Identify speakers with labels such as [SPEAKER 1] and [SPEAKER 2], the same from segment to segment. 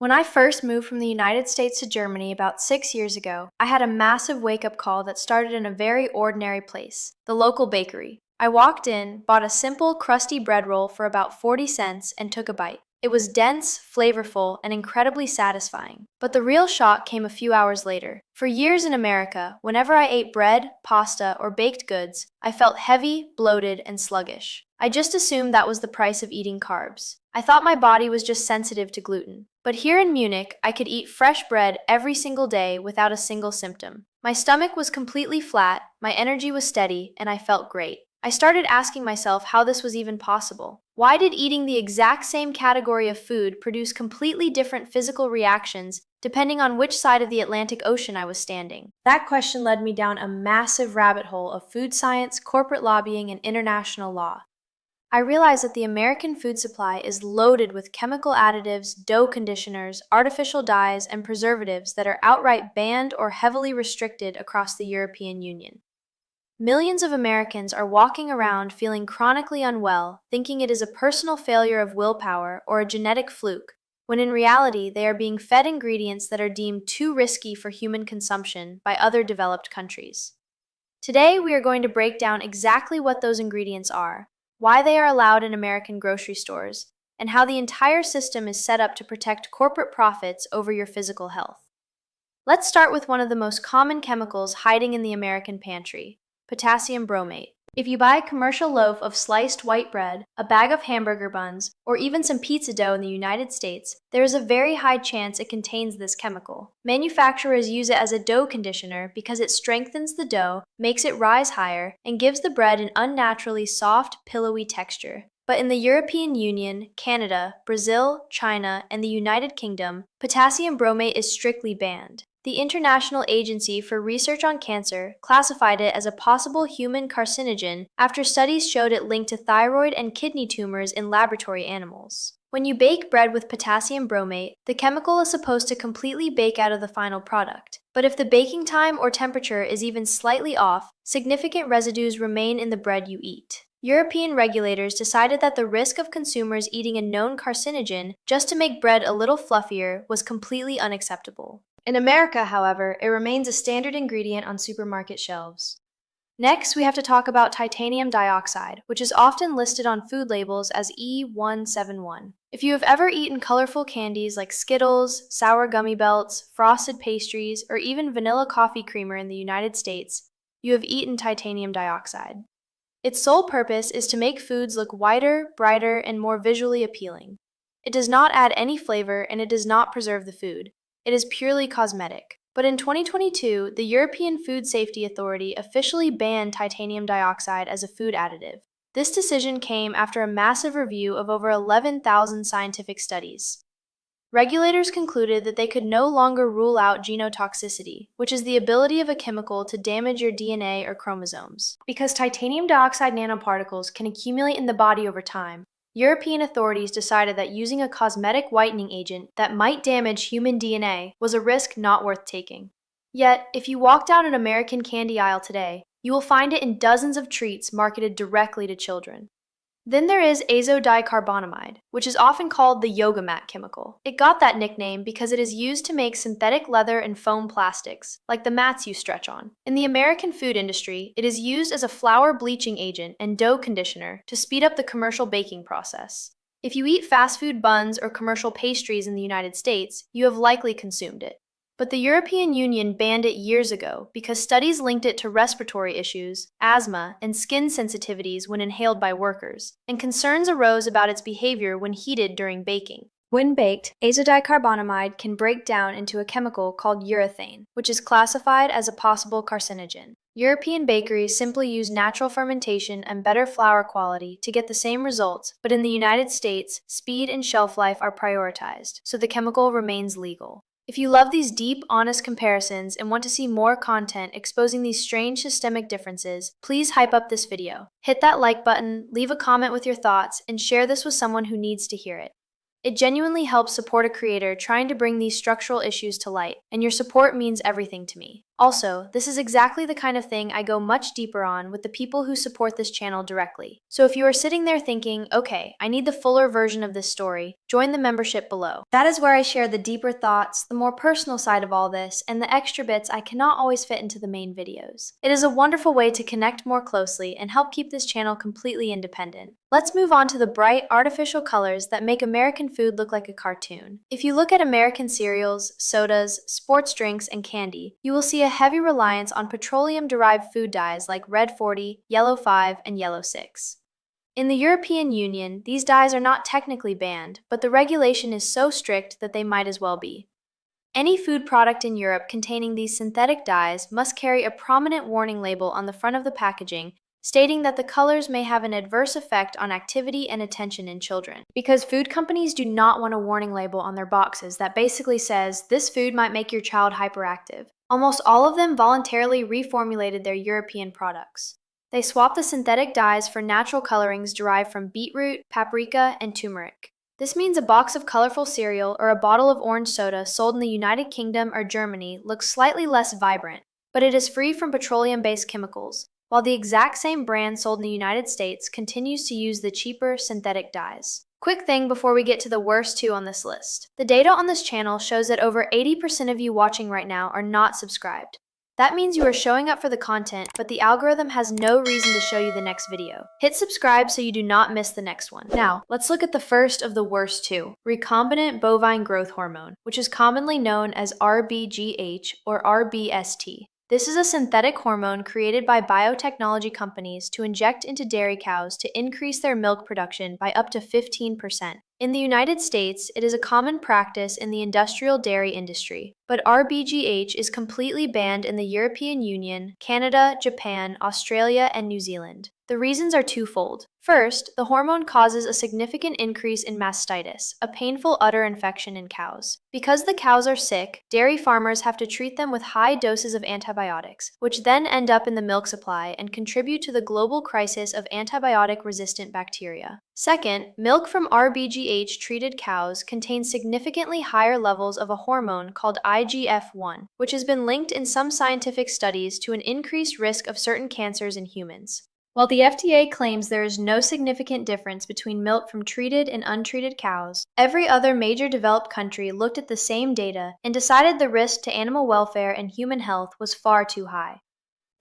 [SPEAKER 1] When I first moved from the United States to Germany about 6 years ago, I had a massive wake up call that started in a very ordinary place, the local bakery. I walked in, bought a simple, crusty bread roll for about 40 cents, and took a bite. It was dense, flavorful, and incredibly satisfying. But the real shock came a few hours later. For years in America, whenever I ate bread, pasta, or baked goods, I felt heavy, bloated, and sluggish. I just assumed that was the price of eating carbs. I thought my body was just sensitive to gluten. But here in Munich, I could eat fresh bread every single day without a single symptom. My stomach was completely flat, my energy was steady, and I felt great. I started asking myself how this was even possible. Why did eating the exact same category of food produce completely different physical reactions depending on which side of the Atlantic Ocean I was standing? That question led me down a massive rabbit hole of food science, corporate lobbying, and international law. I realized that the American food supply is loaded with chemical additives, dough conditioners, artificial dyes, and preservatives that are outright banned or heavily restricted across the European Union. Millions of Americans are walking around feeling chronically unwell, thinking it is a personal failure of willpower or a genetic fluke, when in reality they are being fed ingredients that are deemed too risky for human consumption by other developed countries. Today, we are going to break down exactly what those ingredients are, why they are allowed in American grocery stores, and how the entire system is set up to protect corporate profits over your physical health. Let's start with one of the most common chemicals hiding in the American pantry: potassium bromate. If you buy a commercial loaf of sliced white bread, a bag of hamburger buns, or even some pizza dough in the United States, there is a very high chance it contains this chemical. Manufacturers use it as a dough conditioner because it strengthens the dough, makes it rise higher, and gives the bread an unnaturally soft, pillowy texture. But in the European Union, Canada, Brazil, China, and the United Kingdom, potassium bromate is strictly banned. The International Agency for Research on Cancer classified it as a possible human carcinogen after studies showed it linked to thyroid and kidney tumors in laboratory animals. When you bake bread with potassium bromate, the chemical is supposed to completely bake out of the final product. But if the baking time or temperature is even slightly off, significant residues remain in the bread you eat. European regulators decided that the risk of consumers eating a known carcinogen just to make bread a little fluffier was completely unacceptable. In America, however, it remains a standard ingredient on supermarket shelves. Next, we have to talk about titanium dioxide, which is often listed on food labels as E171. If you have ever eaten colorful candies like Skittles, sour gummy belts, frosted pastries, or even vanilla coffee creamer in the United States, you have eaten titanium dioxide. Its sole purpose is to make foods look whiter, brighter, and more visually appealing. It does not add any flavor and it does not preserve the food. It is purely cosmetic. But in 2022, the European Food Safety Authority officially banned titanium dioxide as a food additive. This decision came after a massive review of over 11,000 scientific studies. Regulators concluded that they could no longer rule out genotoxicity, which is the ability of a chemical to damage your DNA or chromosomes. Because titanium dioxide nanoparticles can accumulate in the body over time, European authorities decided that using a cosmetic whitening agent that might damage human DNA was a risk not worth taking. Yet, if you walk down an American candy aisle today, you will find it in dozens of treats marketed directly to children. Then there is azodicarbonamide, which is often called the yoga mat chemical. It got that nickname because it is used to make synthetic leather and foam plastics, like the mats you stretch on. In the American food industry, it is used as a flour bleaching agent and dough conditioner to speed up the commercial baking process. If you eat fast food buns or commercial pastries in the United States, you have likely consumed it. But the European Union banned it years ago because studies linked it to respiratory issues, asthma, and skin sensitivities when inhaled by workers, and concerns arose about its behavior when heated during baking. When baked, azodicarbonamide can break down into a chemical called urethane, which is classified as a possible carcinogen. European bakeries simply use natural fermentation and better flour quality to get the same results, but in the United States, speed and shelf life are prioritized, so the chemical remains legal. If you love these deep, honest comparisons and want to see more content exposing these strange systemic differences, please hype up this video. Hit that like button, leave a comment with your thoughts, and share this with someone who needs to hear it. It genuinely helps support a creator trying to bring these structural issues to light, and your support means everything to me. Also, this is exactly the kind of thing I go much deeper on with the people who support this channel directly. So if you are sitting there thinking, okay, I need the fuller version of this story, join the membership below. That is where I share the deeper thoughts, the more personal side of all this, and the extra bits I cannot always fit into the main videos. It is a wonderful way to connect more closely and help keep this channel completely independent. Let's move on to the bright, artificial colors that make American food look like a cartoon. If you look at American cereals, sodas, sports drinks, and candy, you will see a heavy reliance on petroleum-derived food dyes like Red 40, Yellow 5, and Yellow 6. In the European Union, these dyes are not technically banned, but the regulation is so strict that they might as well be. Any food product in Europe containing these synthetic dyes must carry a prominent warning label on the front of the packaging stating that the colors may have an adverse effect on activity and attention in children. Because food companies do not want a warning label on their boxes that basically says, this food might make your child hyperactive. Almost all of them voluntarily reformulated their European products. They swapped the synthetic dyes for natural colorings derived from beetroot, paprika, and turmeric. This means a box of colorful cereal or a bottle of orange soda sold in the United Kingdom or Germany looks slightly less vibrant, but it is free from petroleum-based chemicals, while the exact same brand sold in the United States continues to use the cheaper synthetic dyes. Quick thing before we get to the worst two on this list. The data on this channel shows that over 80% of you watching right now are not subscribed. That means you are showing up for the content, but the algorithm has no reason to show you the next video. Hit subscribe so you do not miss the next one. Now, let's look at the first of the worst two, recombinant bovine growth hormone, which is commonly known as RBGH or RBST. This is a synthetic hormone created by biotechnology companies to inject into dairy cows to increase their milk production by up to 15%. In the United States, it is a common practice in the industrial dairy industry, but RBGH is completely banned in the European Union, Canada, Japan, Australia, and New Zealand. The reasons are twofold. First, the hormone causes a significant increase in mastitis, a painful udder infection in cows. Because the cows are sick, dairy farmers have to treat them with high doses of antibiotics, which then end up in the milk supply and contribute to the global crisis of antibiotic-resistant bacteria. Second, milk from RBGH-treated cows contains significantly higher levels of a hormone called IGF-1, which has been linked in some scientific studies to an increased risk of certain cancers in humans. While the FDA claims there is no significant difference between milk from treated and untreated cows, every other major developed country looked at the same data and decided the risk to animal welfare and human health was far too high.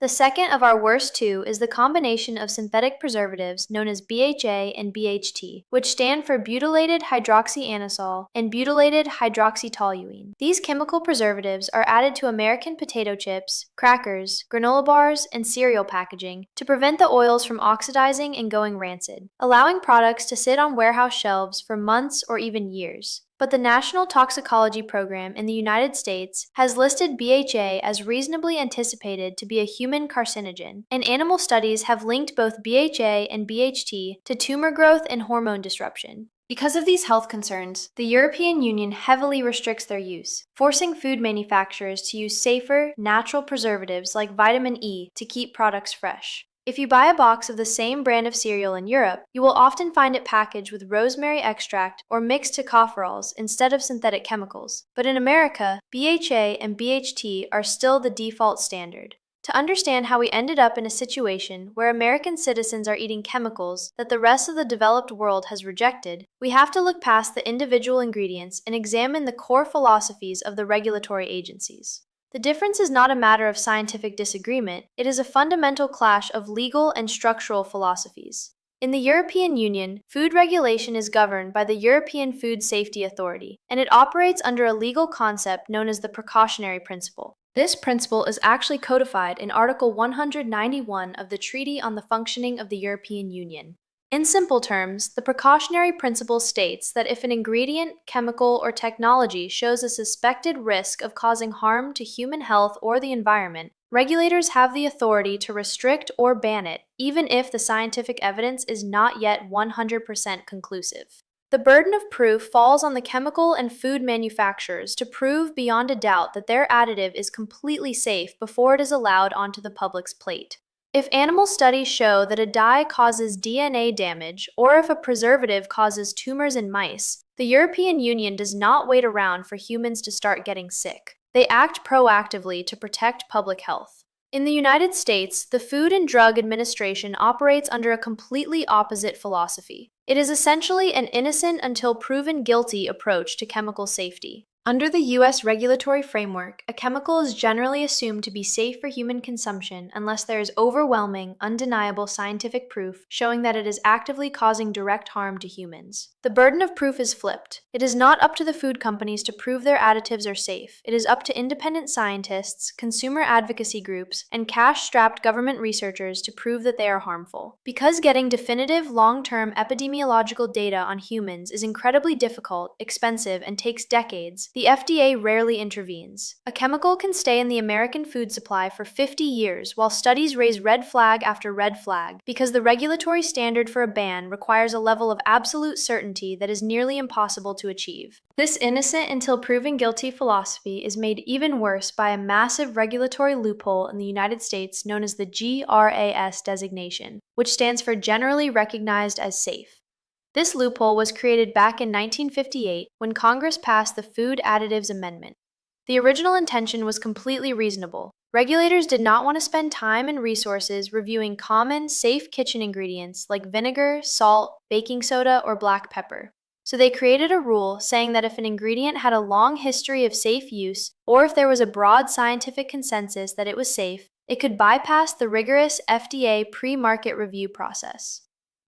[SPEAKER 1] The second of our worst two is the combination of synthetic preservatives known as BHA and BHT, which stand for butylated hydroxyanisole and butylated hydroxytoluene. These chemical preservatives are added to American potato chips, crackers, granola bars, and cereal packaging to prevent the oils from oxidizing and going rancid, allowing products to sit on warehouse shelves for months or even years. But the National Toxicology Program in the United States has listed BHA as reasonably anticipated to be a human carcinogen, and animal studies have linked both BHA and BHT to tumor growth and hormone disruption. Because of these health concerns, the European Union heavily restricts their use, forcing food manufacturers to use safer, natural preservatives like vitamin E to keep products fresh. If you buy a box of the same brand of cereal in Europe, you will often find it packaged with rosemary extract or mixed tocopherols instead of synthetic chemicals. But in America, BHA and BHT are still the default standard. To understand how we ended up in a situation where American citizens are eating chemicals that the rest of the developed world has rejected, we have to look past the individual ingredients and examine the core philosophies of the regulatory agencies. The difference is not a matter of scientific disagreement, it is a fundamental clash of legal and structural philosophies. In the European Union, food regulation is governed by the European Food Safety Authority, and it operates under a legal concept known as the precautionary principle. This principle is actually codified in Article 191 of the Treaty on the Functioning of the European Union. In simple terms, the precautionary principle states that if an ingredient, chemical, or technology shows a suspected risk of causing harm to human health or the environment, regulators have the authority to restrict or ban it, even if the scientific evidence is not yet 100% conclusive. The burden of proof falls on the chemical and food manufacturers to prove beyond a doubt that their additive is completely safe before it is allowed onto the public's plate. If animal studies show that a dye causes DNA damage, or if a preservative causes tumors in mice, the European Union does not wait around for humans to start getting sick. They act proactively to protect public health. In the United States, the Food and Drug Administration operates under a completely opposite philosophy. It is essentially an innocent until proven guilty approach to chemical safety. Under the U.S. regulatory framework, a chemical is generally assumed to be safe for human consumption unless there is overwhelming, undeniable scientific proof showing that it is actively causing direct harm to humans. The burden of proof is flipped. It is not up to the food companies to prove their additives are safe. It is up to independent scientists, consumer advocacy groups, and cash-strapped government researchers to prove that they are harmful. Because getting definitive, long-term epidemiological data on humans is incredibly difficult, expensive, and takes decades, the FDA rarely intervenes. A chemical can stay in the American food supply for 50 years while studies raise red flag after red flag because the regulatory standard for a ban requires a level of absolute certainty that is nearly impossible to achieve. This innocent until proven guilty philosophy is made even worse by a massive regulatory loophole in the United States known as the GRAS designation, which stands for Generally Recognized as Safe. This loophole was created back in 1958 when Congress passed the Food Additives Amendment. The original intention was completely reasonable. Regulators did not want to spend time and resources reviewing common, safe kitchen ingredients like vinegar, salt, baking soda, or black pepper. So they created a rule saying that if an ingredient had a long history of safe use, or if there was a broad scientific consensus that it was safe, it could bypass the rigorous FDA pre-market review process.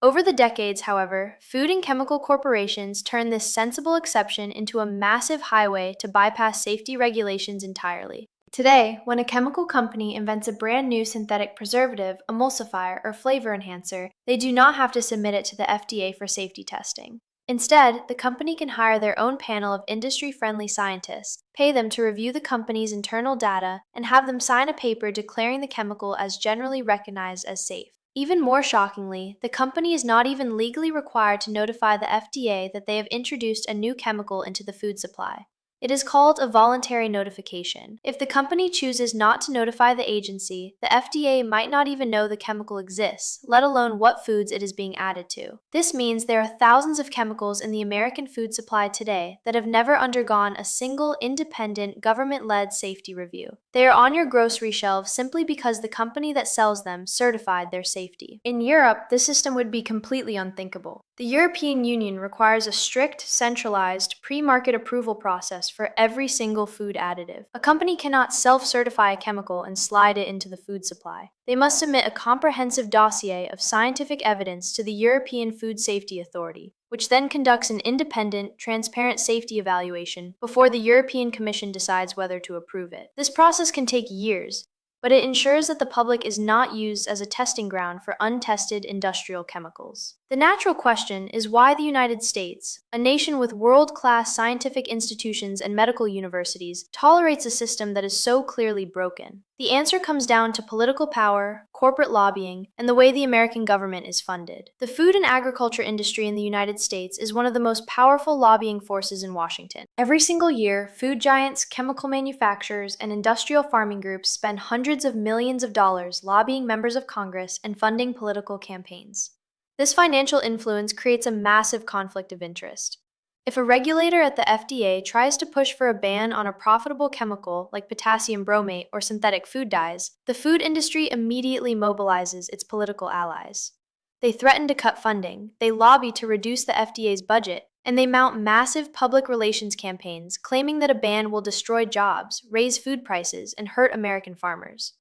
[SPEAKER 1] Over the decades, however, food and chemical corporations turned this sensible exception into a massive highway to bypass safety regulations entirely. Today, when a chemical company invents a brand new synthetic preservative, emulsifier, or flavor enhancer, they do not have to submit it to the FDA for safety testing. Instead, the company can hire their own panel of industry-friendly scientists, pay them to review the company's internal data, and have them sign a paper declaring the chemical as generally recognized as safe. Even more shockingly, the company is not even legally required to notify the FDA that they have introduced a new chemical into the food supply. It is called a voluntary notification. If the company chooses not to notify the agency, the FDA might not even know the chemical exists, let alone what foods it is being added to. This means there are thousands of chemicals in the American food supply today that have never undergone a single independent government-led safety review. They are on your grocery shelves simply because the company that sells them certified their safety. In Europe, this system would be completely unthinkable. The European Union requires a strict, centralized, pre-market approval process for every single food additive. A company cannot self-certify a chemical and slide it into the food supply. They must submit a comprehensive dossier of scientific evidence to the European Food Safety Authority, which then conducts an independent, transparent safety evaluation before the European Commission decides whether to approve it. This process can take years, but it ensures that the public is not used as a testing ground for untested industrial chemicals. The natural question is why the United States, a nation with world-class scientific institutions and medical universities, tolerates a system that is so clearly broken. The answer comes down to political power, corporate lobbying, and the way the American government is funded. The food and agriculture industry in the United States is one of the most powerful lobbying forces in Washington. Every single year, food giants, chemical manufacturers, and industrial farming groups spend hundreds of millions of dollars lobbying members of Congress and funding political campaigns. This financial influence creates a massive conflict of interest. If a regulator at the FDA tries to push for a ban on a profitable chemical like potassium bromate or synthetic food dyes, the food industry immediately mobilizes its political allies. They threaten to cut funding, they lobby to reduce the FDA's budget, and they mount massive public relations campaigns claiming that a ban will destroy jobs, raise food prices, and hurt American farmers.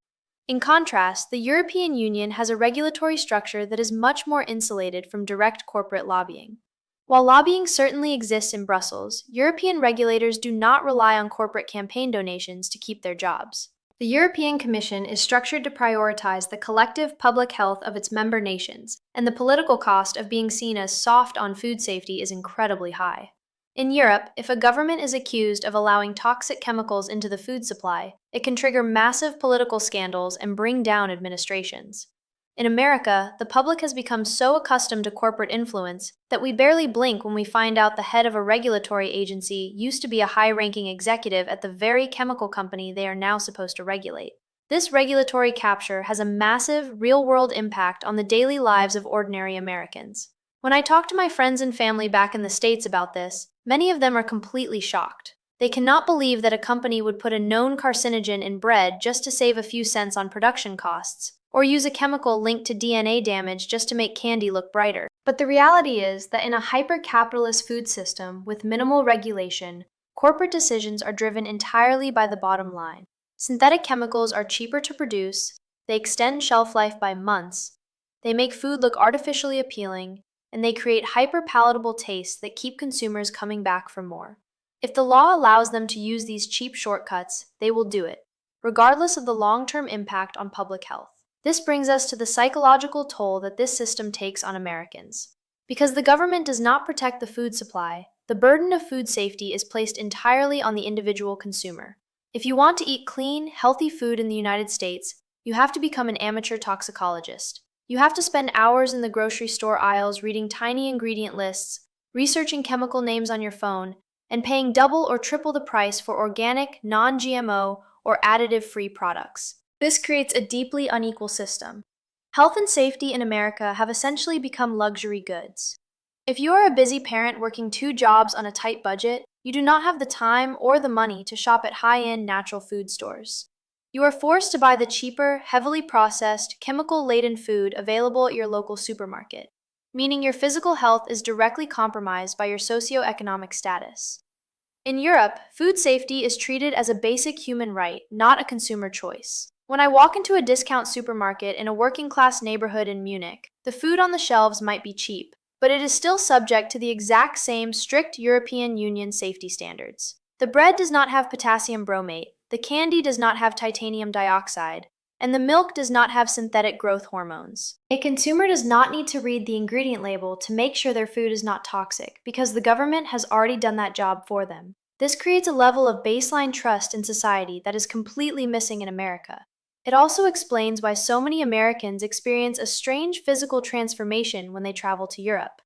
[SPEAKER 1] In contrast, the European Union has a regulatory structure that is much more insulated from direct corporate lobbying. While lobbying certainly exists in Brussels, European regulators do not rely on corporate campaign donations to keep their jobs. The European Commission is structured to prioritize the collective public health of its member nations, and the political cost of being seen as soft on food safety is incredibly high. In Europe, if a government is accused of allowing toxic chemicals into the food supply, it can trigger massive political scandals and bring down administrations. In America, the public has become so accustomed to corporate influence that we barely blink when we find out the head of a regulatory agency used to be a high-ranking executive at the very chemical company they are now supposed to regulate. This regulatory capture has a massive, real-world impact on the daily lives of ordinary Americans. When I talk to my friends and family back in the States about this, many of them are completely shocked. They cannot believe that a company would put a known carcinogen in bread just to save a few cents on production costs, or use a chemical linked to DNA damage just to make candy look brighter. But the reality is that in a hyper-capitalist food system with minimal regulation, corporate decisions are driven entirely by the bottom line. Synthetic chemicals are cheaper to produce, they extend shelf life by months, they make food look artificially appealing, and they create hyper-palatable tastes that keep consumers coming back for more. If the law allows them to use these cheap shortcuts, they will do it, regardless of the long-term impact on public health. This brings us to the psychological toll that this system takes on Americans. Because the government does not protect the food supply, the burden of food safety is placed entirely on the individual consumer. If you want to eat clean, healthy food in the United States, you have to become an amateur toxicologist. You have to spend hours in the grocery store aisles reading tiny ingredient lists, researching chemical names on your phone, and paying double or triple the price for organic, non-GMO, or additive-free products. This creates a deeply unequal system. Health and safety in America have essentially become luxury goods. If you are a busy parent working 2 jobs on a tight budget, you do not have the time or the money to shop at high-end natural food stores. You are forced to buy the cheaper, heavily processed, chemical-laden food available at your local supermarket, meaning your physical health is directly compromised by your socioeconomic status. In Europe, food safety is treated as a basic human right, not a consumer choice. When I walk into a discount supermarket in a working-class neighborhood in Munich, the food on the shelves might be cheap, but it is still subject to the exact same strict European Union safety standards. The bread does not have potassium bromate, the candy does not have titanium dioxide, and the milk does not have synthetic growth hormones. A consumer does not need to read the ingredient label to make sure their food is not toxic, because the government has already done that job for them. This creates a level of baseline trust in society that is completely missing in America. It also explains why so many Americans experience a strange physical transformation when they travel to Europe.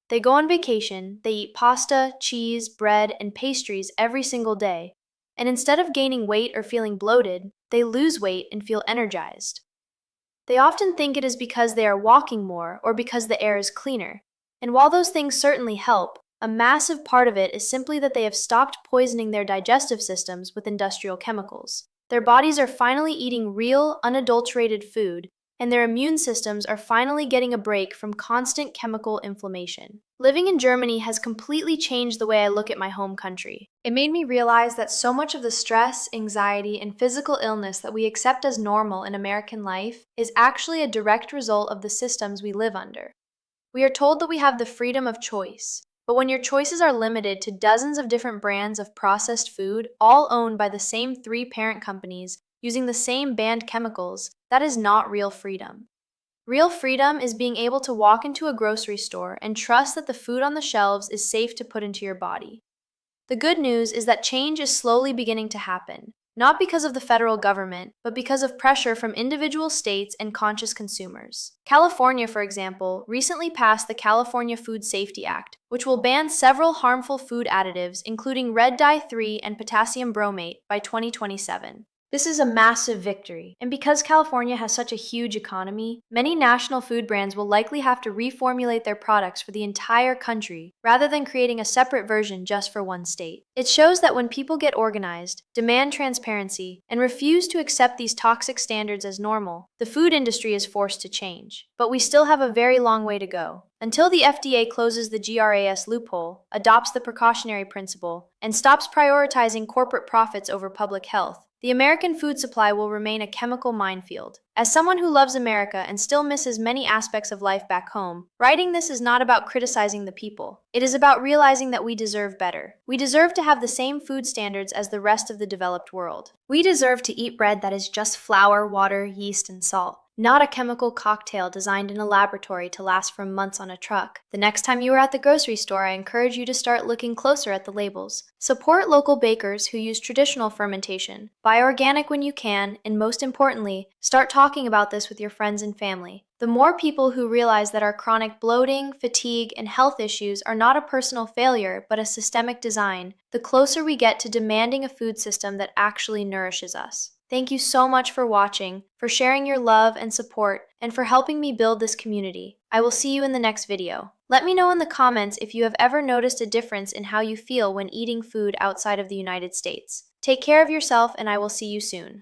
[SPEAKER 1] They go on vacation, they eat pasta, cheese, bread, and pastries every single day, and instead of gaining weight or feeling bloated, they lose weight and feel energized. They often think it is because they are walking more or because the air is cleaner, and while those things certainly help, a massive part of it is simply that they have stopped poisoning their digestive systems with industrial chemicals. Their bodies are finally eating real, unadulterated food, and their immune systems are finally getting a break from constant chemical inflammation. Living in Germany has completely changed the way I look at my home country. It made me realize that so much of the stress, anxiety, and physical illness that we accept as normal in American life is actually a direct result of the systems we live under. We are told that we have the freedom of choice. But when your choices are limited to dozens of different brands of processed food, all owned by the same 3 parent companies, using the same banned chemicals, that is not real freedom. Real freedom is being able to walk into a grocery store and trust that the food on the shelves is safe to put into your body. The good news is that change is slowly beginning to happen, not because of the federal government, but because of pressure from individual states and conscious consumers. California, for example, recently passed the California Food Safety Act, which will ban several harmful food additives, including red dye 3 and potassium bromate, by 2027. This is a massive victory, and because California has such a huge economy, many national food brands will likely have to reformulate their products for the entire country, rather than creating a separate version just for one state. It shows that when people get organized, demand transparency, and refuse to accept these toxic standards as normal, the food industry is forced to change. But we still have a very long way to go. Until the FDA closes the GRAS loophole, adopts the precautionary principle, and stops prioritizing corporate profits over public health, the American food supply will remain a chemical minefield. As someone who loves America and still misses many aspects of life back home, writing this is not about criticizing the people. It is about realizing that we deserve better. We deserve to have the same food standards as the rest of the developed world. We deserve to eat bread that is just flour, water, yeast, and salt, not a chemical cocktail designed in a laboratory to last for months on a truck. The next time you are at the grocery store, I encourage you to start looking closer at the labels. Support local bakers who use traditional fermentation. Buy organic when you can, and most importantly, start talking about this with your friends and family. The more people who realize that our chronic bloating, fatigue, and health issues are not a personal failure but a systemic design, the closer we get to demanding a food system that actually nourishes us. Thank you so much for watching, for sharing your love and support, and for helping me build this community. I will see you in the next video. Let me know in the comments if you have ever noticed a difference in how you feel when eating food outside of the United States. Take care of yourself, and I will see you soon.